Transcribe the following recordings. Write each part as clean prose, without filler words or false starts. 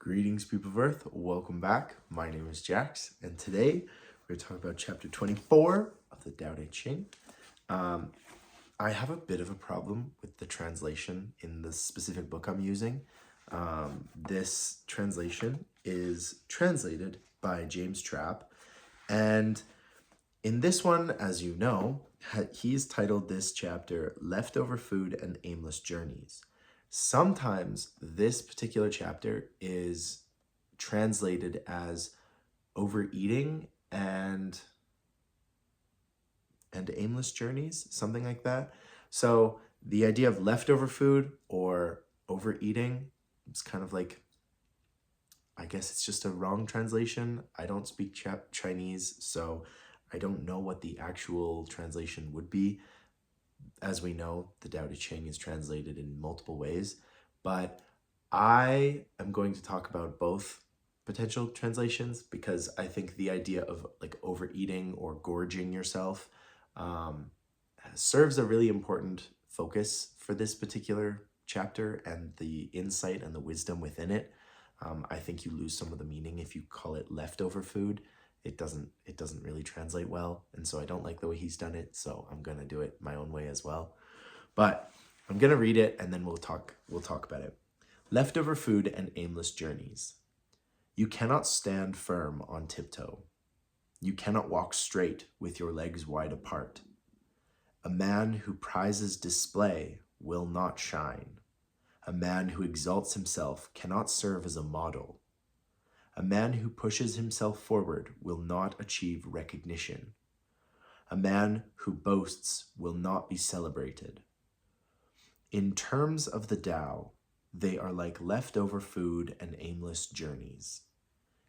Greetings, people of Earth. Welcome back. My name is Jax, and today we're talking about chapter 24 of the Tao Te Ching. I have a bit of a problem with the translation in the specific book I'm using. This translation is translated by James Trapp, and in this one, as you know, he's titled this chapter Leftover Food and Aimless Journeys. Sometimes this particular chapter is translated as overeating and aimless journeys, something like that. So the idea of leftover food or overeating, it's kind of like, I guess it's just a wrong translation. I don't speak Chinese, so I don't know what the actual translation would be. As we know, the Tao Te Ching is translated in multiple ways, but I am going to talk about both potential translations because I think the idea of like overeating or gorging yourself serves a really important focus for this particular chapter and the insight and the wisdom within it. I think you lose some of the meaning if you call it leftover food. It doesn't really translate well, and so I don't like the way he's done it, so I'm gonna do it my own way as well. But I'm gonna read it and then we'll talk about it. Leftover food and aimless journeys. You cannot stand firm on tiptoe. You cannot walk straight with your legs wide apart. A man who prizes display will not shine. A man who exalts himself cannot serve as a model. A man who pushes himself forward will not achieve recognition. A man who boasts will not be celebrated. In terms of the Tao, they are like leftover food and aimless journeys.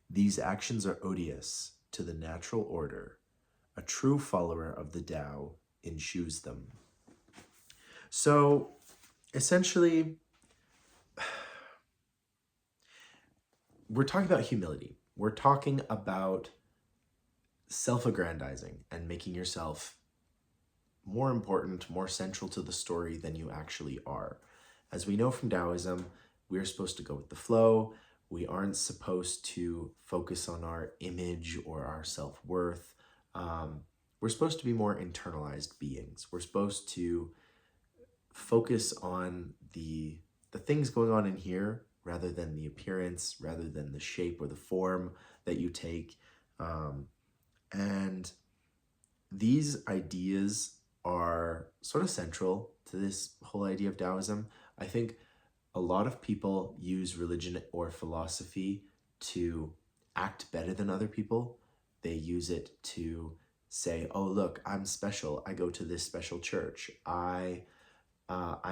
These actions are odious to the natural order. A true follower of the Tao eschews them. So, essentially, we're talking about humility. We're talking about self-aggrandizing and making yourself more important, more central to the story than you actually are. As we know from Taoism, we're supposed to go with the flow. We aren't supposed to focus on our image or our self-worth. We're supposed to be more internalized beings. We're supposed to focus on the things going on in here rather than the appearance, rather than the shape or the form that you take. And these ideas are sort of central to this whole idea of Taoism. I think a lot of people use religion or philosophy to act better than other people. They use it to say, oh, look, I'm special. I go to this special church. I'm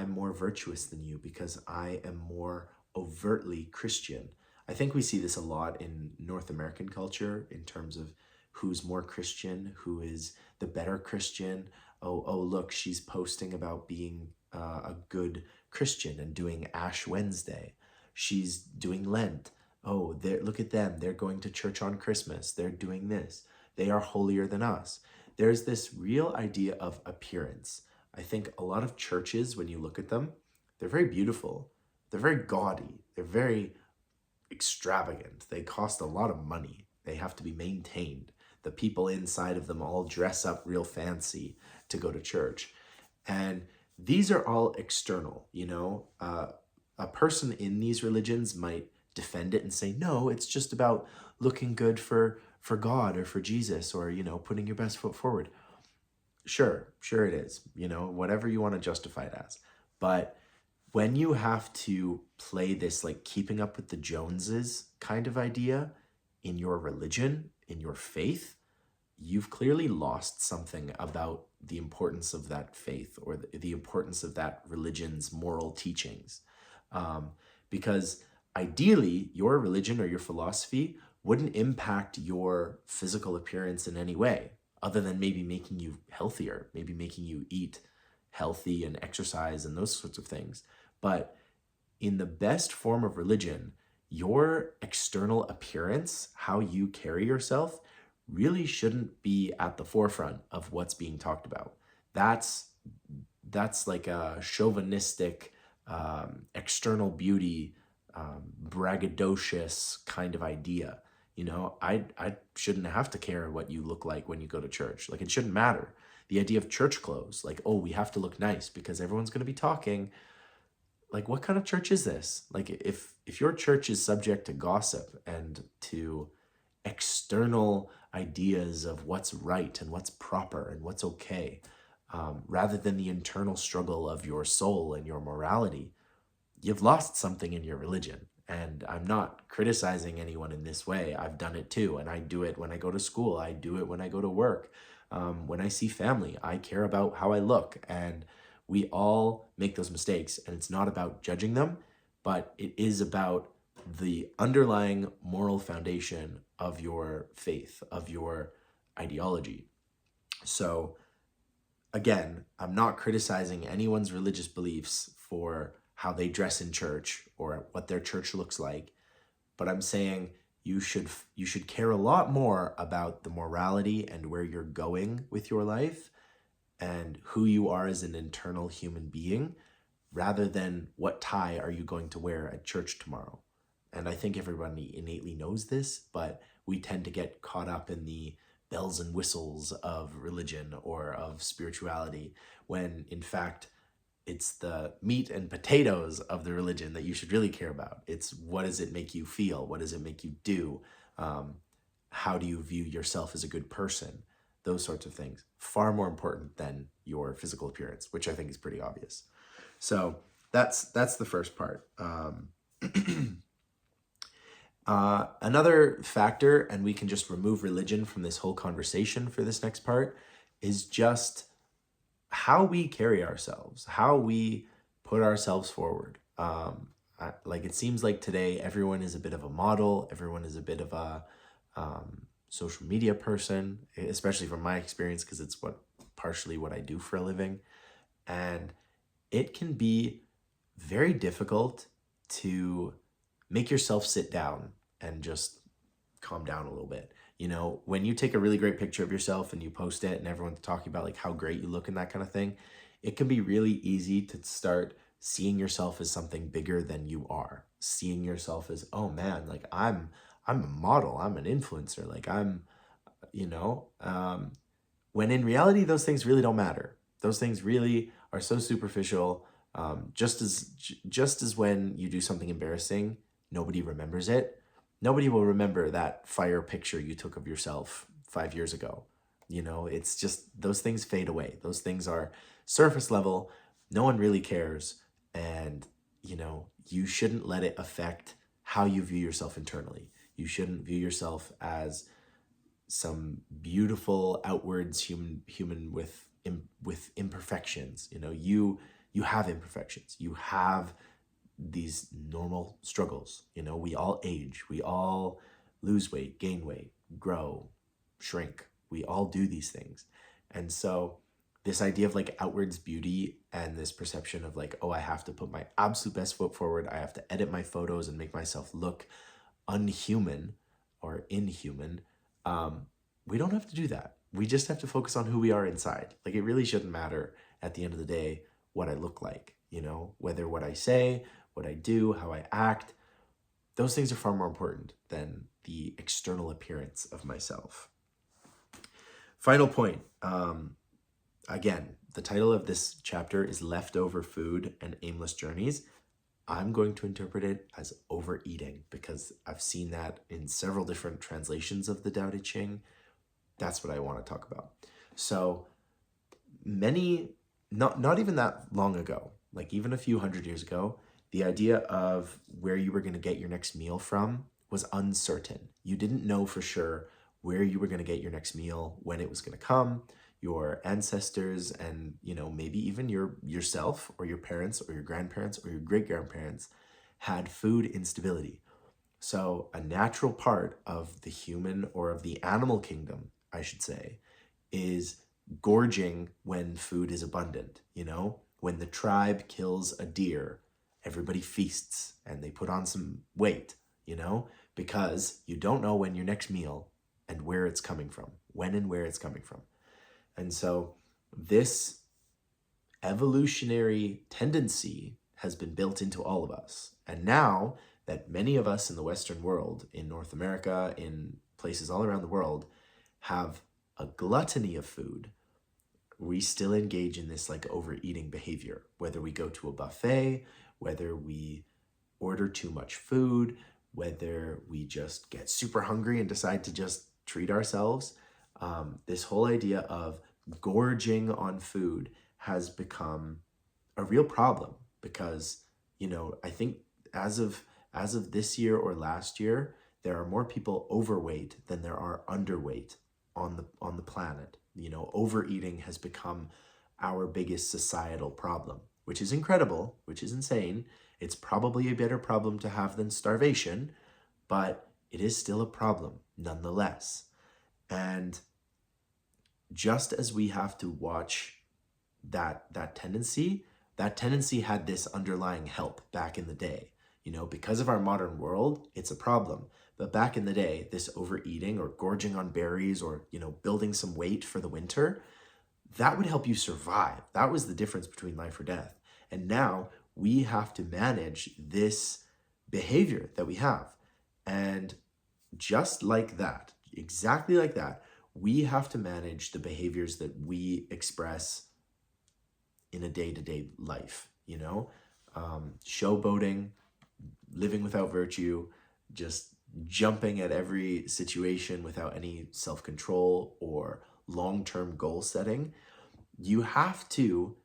more virtuous than you because I am more overtly Christian. I think we see this a lot in North American culture in terms of who's more Christian, who is the better Christian. Oh, look, she's posting about being a good Christian and doing Ash Wednesday. She's doing Lent. Oh, look at them. They're going to church on Christmas. They're doing this. They are holier than us. There's this real idea of appearance. I think a lot of churches, when you look at them, they're very beautiful. They're very gaudy. They're very extravagant. They cost a lot of money. They have to be maintained. The people inside of them all dress up real fancy to go to church. And these are all external, you know. A person in these religions might defend it and say, no, it's just about looking good for God or for Jesus, or, you know, putting your best foot forward. Sure it is, you know, whatever you want to justify it as. But when you have to play this like keeping up with the Joneses kind of idea in your religion, in your faith, you've clearly lost something about the importance of that faith or the importance of that religion's moral teachings. Because ideally, your religion or your philosophy wouldn't impact your physical appearance in any way, other than maybe making you healthier, maybe making you eat healthy and exercise and those sorts of things. But in the best form of religion, your external appearance, how you carry yourself, really shouldn't be at the forefront of what's being talked about. That's like a chauvinistic external beauty braggadocious kind of idea. I shouldn't have to care what you look like when you go to church. Like, it shouldn't matter. The idea of church clothes, like, oh, we have to look nice because everyone's going to be talking. Like, what kind of church is this? Like, if your church is subject to gossip and to external ideas of what's right and what's proper and what's okay, rather than the internal struggle of your soul and your morality, you've lost something in your religion. And I'm not criticizing anyone in this way. I've done it too. And I do it when I go to school. I do it when I go to work. When I see family, I care about how I look. And we all make those mistakes. And it's not about judging them, but it is about the underlying moral foundation of your faith, of your ideology. So, again, I'm not criticizing anyone's religious beliefs for how they dress in church or what their church looks like, but I'm saying you should care a lot more about the morality and where you're going with your life and who you are as an internal human being, rather than what tie are you going to wear at church tomorrow. And I think everybody innately knows this, but we tend to get caught up in the bells and whistles of religion or of spirituality, when in fact it's the meat and potatoes of the religion that you should really care about. It's, what does it make you feel? What does it make you do? How do you view yourself as a good person? Those sorts of things. Far more important than your physical appearance, which I think is pretty obvious. So that's the first part. Another factor, and we can just remove religion from this whole conversation for this next part, is just how we carry ourselves, how we put ourselves forward. Like, it seems like today everyone is a bit of a model, everyone is a bit of a social media person, especially from my experience, because it's partially what I do for a living. And it can be very difficult to make yourself sit down and just calm down a little bit. When you take a really great picture of yourself and you post it and everyone's talking about like how great you look and that kind of thing, it can be really easy to start seeing yourself as something bigger than you are. Seeing yourself as, oh man, like I'm a model, I'm an influencer, like I'm, when in reality, those things really don't matter. Those things really are so superficial. Just as when you do something embarrassing, nobody remembers it. Nobody will remember that fire picture you took of yourself 5 years ago. It's just, those things fade away. Those things are surface level. No one really cares. And, you shouldn't let it affect how you view yourself internally. You shouldn't view yourself as some beautiful outwards human with imperfections. You have imperfections. You have these normal struggles. We all age, we all lose weight, gain weight, grow, shrink. We all do these things. And so this idea of like outwards beauty and this perception of like, oh, I have to put my absolute best foot forward, I have to edit my photos and make myself look unhuman or inhuman. We don't have to do that. We just have to focus on who we are inside. Like, it really shouldn't matter at the end of the day what I look like, whether what I say, what I do, how I act, those things are far more important than the external appearance of myself. Final point. Again, the title of this chapter is Leftover Food and Aimless Journeys. I'm going to interpret it as overeating because I've seen that in several different translations of the Tao Te Ching. That's what I want to talk about. So not even that long ago, like even a few hundred years ago, the idea of where you were going to get your next meal from was uncertain. You didn't know for sure where you were going to get your next meal, when it was going to come. Your ancestors and, maybe even yourself or your parents or your grandparents or your great-grandparents had food instability. So a natural part of the human, or of the animal kingdom, I should say, is gorging when food is abundant. When the tribe kills a deer, everybody feasts and they put on some weight, because you don't know when your next meal and where it's coming from, when and where it's coming from. And so this evolutionary tendency has been built into all of us. And now that many of us in the Western world, in North America, in places all around the world, have a gluttony of food. We still engage in this like overeating behavior, whether we go to a buffet, whether we order too much food, whether we just get super hungry and decide to just treat ourselves. This whole idea of gorging on food has become a real problem because, I think as of this year or last year, there are more people overweight than there are underweight on the planet. Overeating has become our biggest societal problem, which is incredible, which is insane. It's probably a better problem to have than starvation, but it is still a problem nonetheless. And just as we have to watch that tendency had this underlying help back in the day. Because of our modern world, it's a problem. But back in the day, this overeating or gorging on berries or, building some weight for the winter, that would help you survive. That was the difference between life or death. And now we have to manage this behavior that we have. And just like that, exactly like that, we have to manage the behaviors that we express in a day-to-day life, showboating, living without virtue, just jumping at every situation without any self-control or long-term goal setting. You have to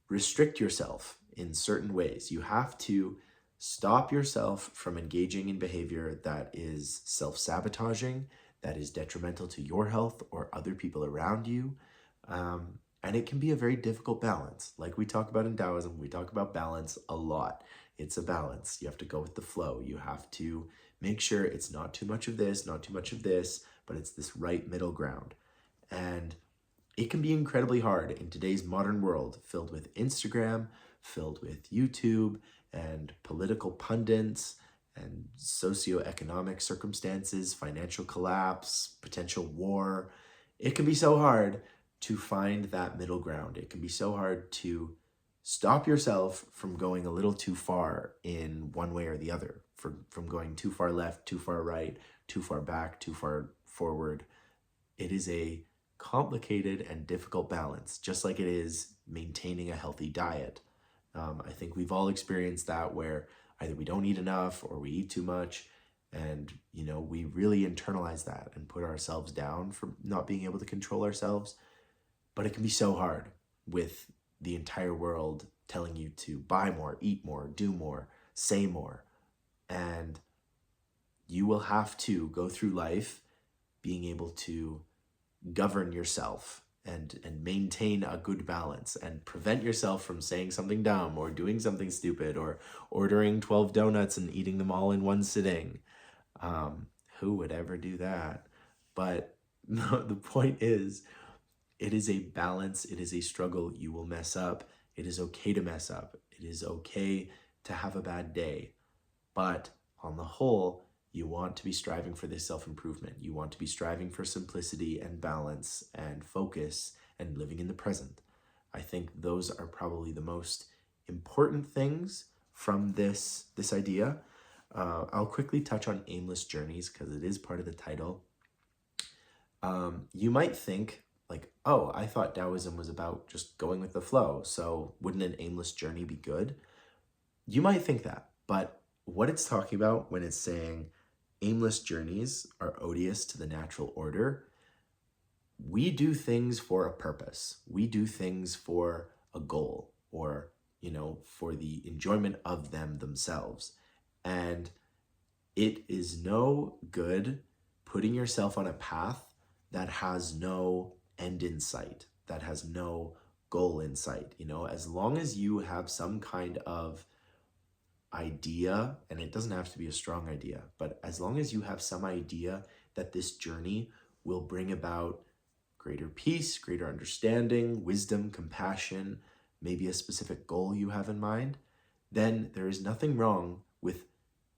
restrict yourself in certain ways. You have to stop yourself from engaging in behavior that is self-sabotaging, that is detrimental to your health or other people around you. And it can be a very difficult balance. Like we talk about in Taoism, we talk about balance a lot. It's a balance. You have to go with the flow. You have to make sure it's not too much of this, not too much of this, but it's this right middle ground. And it can be incredibly hard in today's modern world, filled with Instagram, filled with YouTube and political pundits and socioeconomic circumstances, financial collapse, potential war. It can be so hard to find that middle ground. It can be so hard to stop yourself from going a little too far in one way or the other, from going too far left, too far right, too far back, too far forward. It is a complicated and difficult balance, just like it is maintaining a healthy diet. I think we've all experienced that where either we don't eat enough or we eat too much, and we really internalize that and put ourselves down for not being able to control ourselves. But it can be so hard with the entire world telling you to buy more, eat more, do more, say more. And you will have to go through life being able to govern yourself and maintain a good balance and prevent yourself from saying something dumb or doing something stupid or ordering 12 donuts and eating them all in one sitting. Who would ever do that? But the point is, it is a balance. It is a struggle. You will mess up. It is okay to mess up. It is okay to have a bad day. But on the whole, you want to be striving for this self-improvement. You want to be striving for simplicity and balance and focus and living in the present. I think those are probably the most important things from this idea. I'll quickly touch on aimless journeys because it is part of the title. You might think, like, oh, I thought Taoism was about just going with the flow, so wouldn't an aimless journey be good? You might think that, but what it's talking about when it's saying aimless journeys are odious to the natural order, we do things for a purpose. We do things for a goal or, for the enjoyment of them themselves. And it is no good putting yourself on a path that has no end in sight, that has no goal in sight. As long as you have some kind of idea, and it doesn't have to be a strong idea, but as long as you have some idea that this journey will bring about greater peace, greater understanding, wisdom, compassion, maybe a specific goal you have in mind, then there is nothing wrong with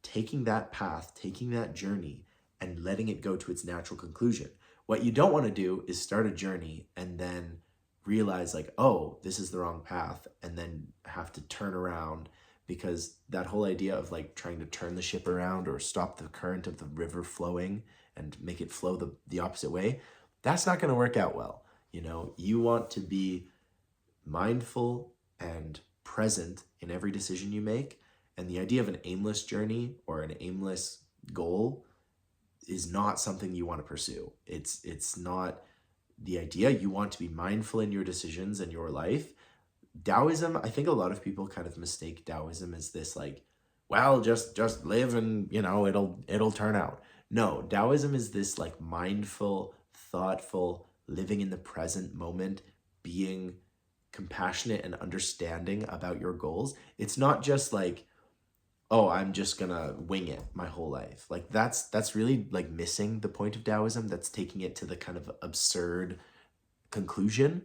taking that path, taking that journey, and letting it go to its natural conclusion. What you don't want to do is start a journey and then realize like, oh, this is the wrong path, and then have to turn around because that whole idea of like trying to turn the ship around or stop the current of the river flowing and make it flow the opposite way, that's not going to work out well. You know, you want to be mindful and present in every decision you make. And the idea of an aimless journey or an aimless goal is not something you want to pursue. It's not the idea. You want to be mindful in your decisions and your life. Taoism, I think a lot of people kind of mistake Taoism as this like, well, just live and, you know, it'll turn out. No, Taoism is this like mindful, thoughtful, living in the present moment, being compassionate and understanding about your goals. It's not just like, oh, I'm just gonna wing it my whole life. Like that's really like missing the point of Taoism. That's taking it to the kind of absurd conclusion.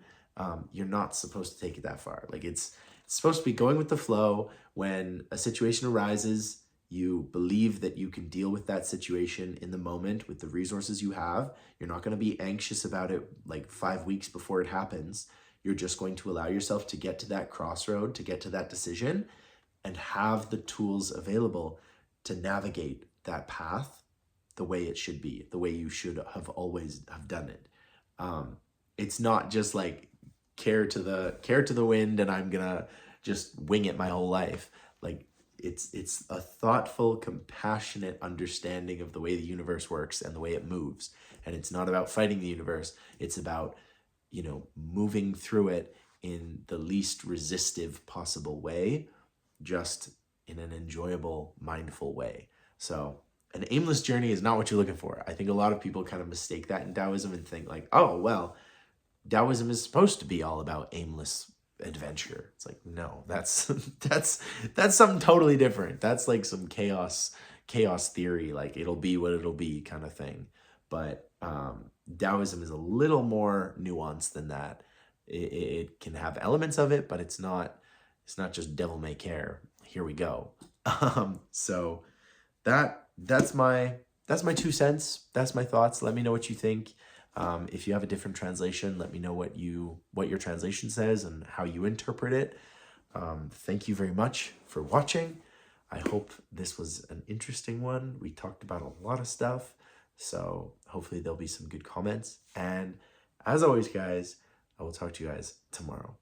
You're not supposed to take it that far. Like it's supposed to be going with the flow. When a situation arises, you believe that you can deal with that situation in the moment with the resources you have. You're not going to be anxious about it like 5 weeks before it happens. You're just going to allow yourself to get to that crossroad, to get to that decision, and have the tools available to navigate that path the way it should be, the way you should have always have done it. It's not just like care to the wind and I'm gonna just wing it my whole life. Like it's a thoughtful, compassionate understanding of the way the universe works and the way it moves. And it's not about fighting the universe. It's about, you know, moving through it in the least resistive possible way, just in an enjoyable, mindful way. So an aimless journey is not what you're looking for. I think a lot of people kind of mistake that in Taoism and think like, oh, well, Taoism is supposed to be all about aimless adventure. It's like, no, that's that's something totally different. That's like some chaos theory, like it'll be what it'll be kind of thing. But Taoism is a little more nuanced than that. It can have elements of it, but it's not just devil may care. Here we go. So that's my 2 cents. That's my thoughts. Let me know what you think. If you have a different translation, let me know what your translation says and how you interpret it. Thank you very much for watching. I hope this was an interesting one. We talked about a lot of stuff, so hopefully there'll be some good comments. And as always, guys, I will talk to you guys tomorrow.